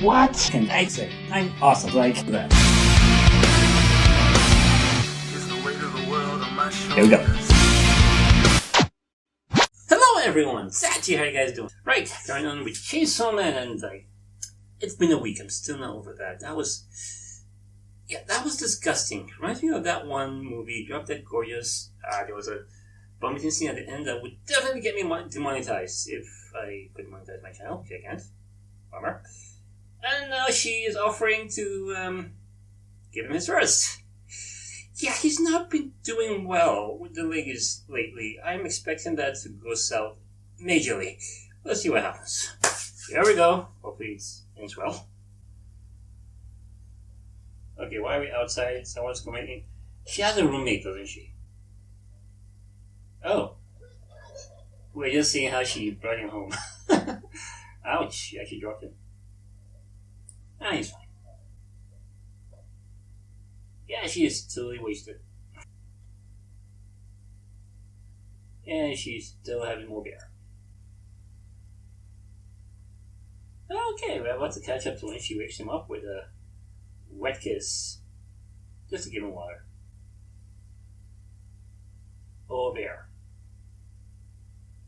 What? And I say, I'm awesome like that. There we go. Hello everyone, Sachi, how you guys doing? Right, going on with Chainsaw Man, and it's been a week, I'm still not over that. That was disgusting. Reminds me of that one movie, Drop Dead Gorgeous. There was a vomiting scene at the end that would definitely get me demonetized if I could monetize my channel, which I can't. Bummer. And now she is offering to give him his rest. Yeah, he's not been doing well with the legs lately. I'm expecting that to go south majorly. Let's see what happens. Here we go. Hopefully it ends well. Okay, why are we outside? Someone's coming in. She has a roommate, doesn't she? Oh. We're just seeing how she brought him home. Ouch, she actually dropped him. He's fine. Yeah, she is totally wasted. And she's still having more beer. Okay, we're about to catch up to when she wakes him up with a wet kiss. Just to give him water. Oh, bear.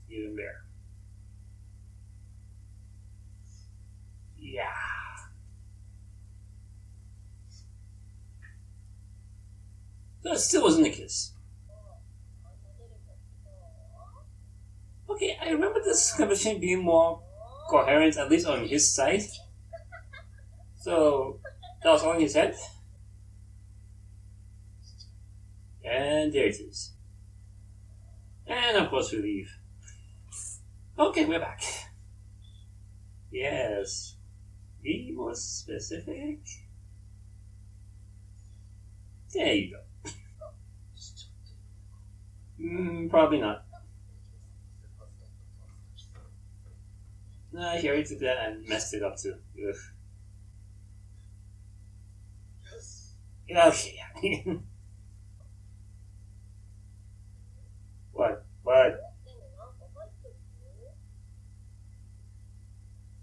Give him bear. Yeah. So it still wasn't a kiss. Okay, I remember this conversation being more coherent, at least on his side. So, that was all in his head. And there it is. And of course we leave. Okay, we're back. Yes. Be more specific. There you go. Probably not. No, she already took that and messed it up too. Ugh. Okay. What?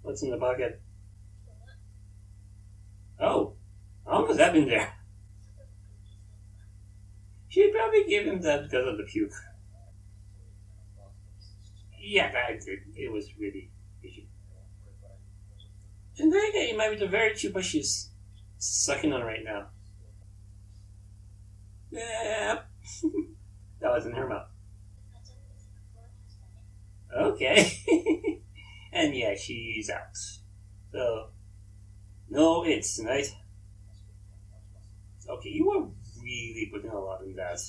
What's in the bucket? Oh, how long has that been there? She probably gave him that because of the puke. Yeah, it was really fishy. Generica, it might be the very cheap, but she's sucking on right now. Yeah. That was in her mouth. Okay. And yeah, she's out. So, no it's tonight. Okay, you are really putting a lot in that.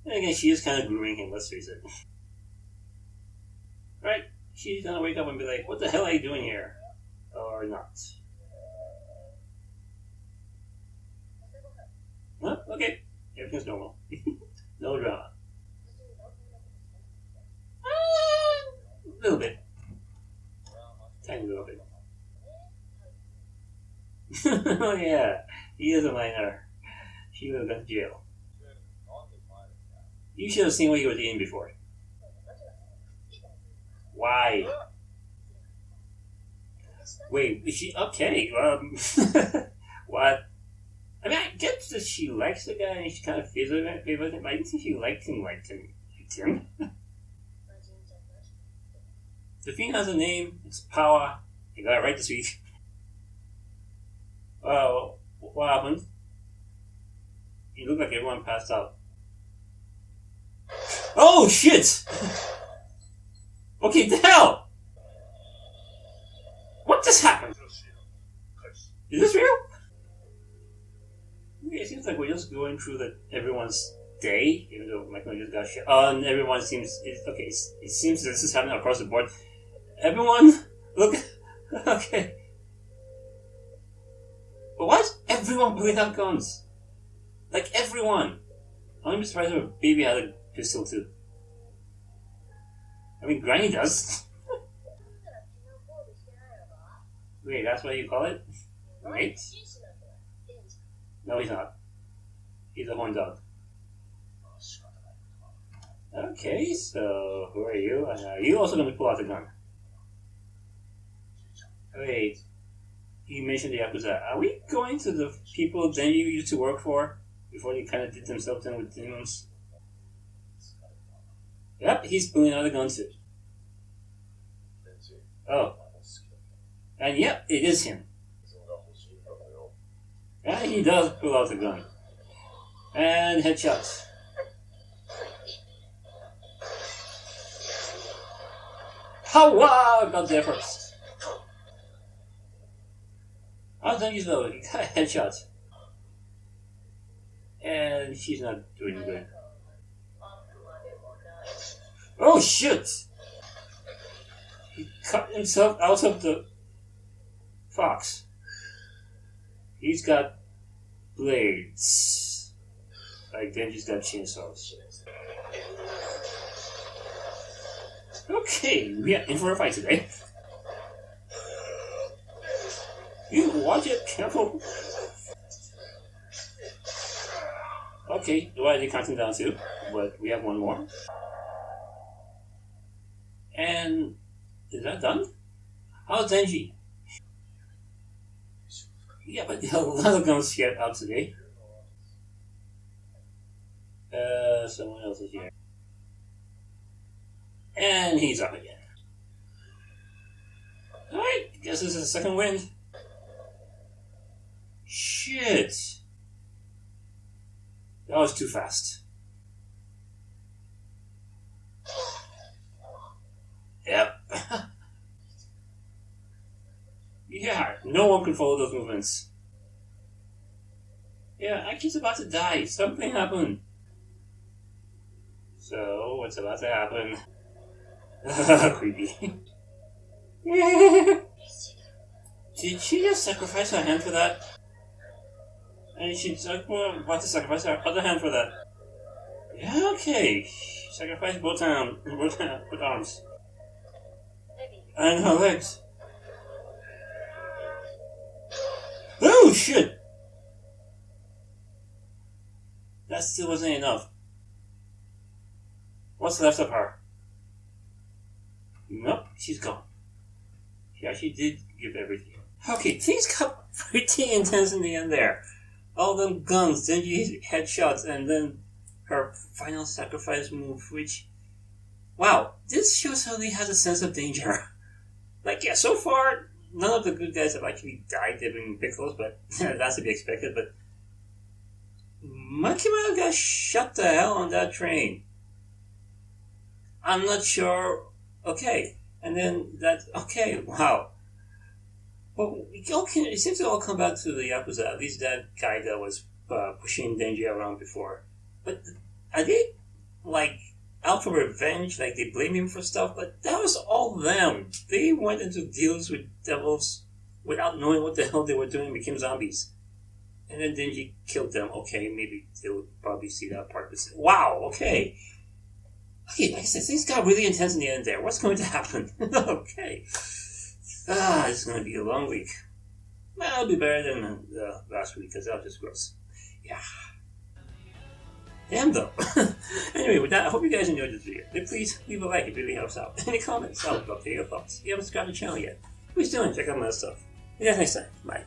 And again, she is kind of grooming him, let's face it. Right? She's gonna wake up and be like, what the hell are you doing here? Or not. Huh? Okay. Everything's normal. No drama. A little bit. Tiny little bit. Oh yeah, he is a minor. She would have gone to jail. You should have seen what he was eating before. Why? Wait, is she okay? What? I mean, I get that she likes the guy and she kind of favors him. I didn't think she liked him. The Fiend has a name. It's Power. You got it right this week. Well, what happened? You look like everyone passed out. Oh shit! Okay, the hell! What just happened? Is this real? Okay, it seems like we're just going through everyone's day, even though Michael just got shit. And everyone seems it seems this is happening across the board. Everyone, look. Okay. But what? Everyone pulling out guns. Like everyone. I'm surprised if a baby had a pistol too. I mean, Granny does. Wait, that's what you call it? Right? No, he's not. He's a horn dog. Okay, so who are you? And are you also going to pull out the gun? Wait, you mentioned the Yakuza. Are we going to the people then you used to work for before they kind of did themselves in with demons? Yep, he's pulling out a gun too. Oh. And yep, it is him. Yeah, he does pull out the gun. And headshots. How wow! Got there first. How's Denji's though? He got a headshot. And she's not doing good. Oh shit! He cut himself out of the fox. He's got blades. Like Denji's got chainsaws. Okay, we are in for a fight today. You watch it, careful. Okay, do I did counting down too? But we have one more. And is that done? How's Denji? Yeah, but there are a lot of guns here out today. Someone else is here. And he's up again. Alright, guess this is a second wind. Shit. That was too fast. Yep. Yeah, no one can follow those movements. Yeah, Aki's about to die. Something happened. So, what's about to happen? Creepy. Did she just sacrifice her hand for that? And she's about to sacrifice her other hand for that. Yeah, okay. She sacrificed both arms. And her legs. Oh, shit! That still wasn't enough. What's left of her? Nope, she's gone. She actually did give everything. Okay, things got pretty intense in the end there. All them guns, Denji headshots, and then her final sacrifice move, which... Wow, this show certainly has a sense of danger. Like, yeah, so far, none of the good guys have actually died. They've been pickles, but that's to be expected. But Monkey Man got shut the hell on that train. I'm not sure. Okay. And then that, okay, wow. Well, it seems to all come back to the Yakuza. At least that guy that was pushing Denji around before. But are they, like, out for revenge? Like, they blame him for stuff? But that was all them. They went into deals with devils without knowing what the hell they were doing and became zombies. And then Denji killed them. Okay, maybe they'll probably see that part. Wow, okay. Okay, like I said, things got really intense in the end there. What's going to happen? Okay. It's going to be a long week. Well, it'll be better than last week, because that was just gross. Yeah. Damn, though. Anyway, with that, I hope you guys enjoyed this video. Please leave a like, it really helps out. Any comments, I would love to hear your thoughts. If you haven't subscribed to the channel yet, please do and check out my other stuff. See you guys next time. Bye.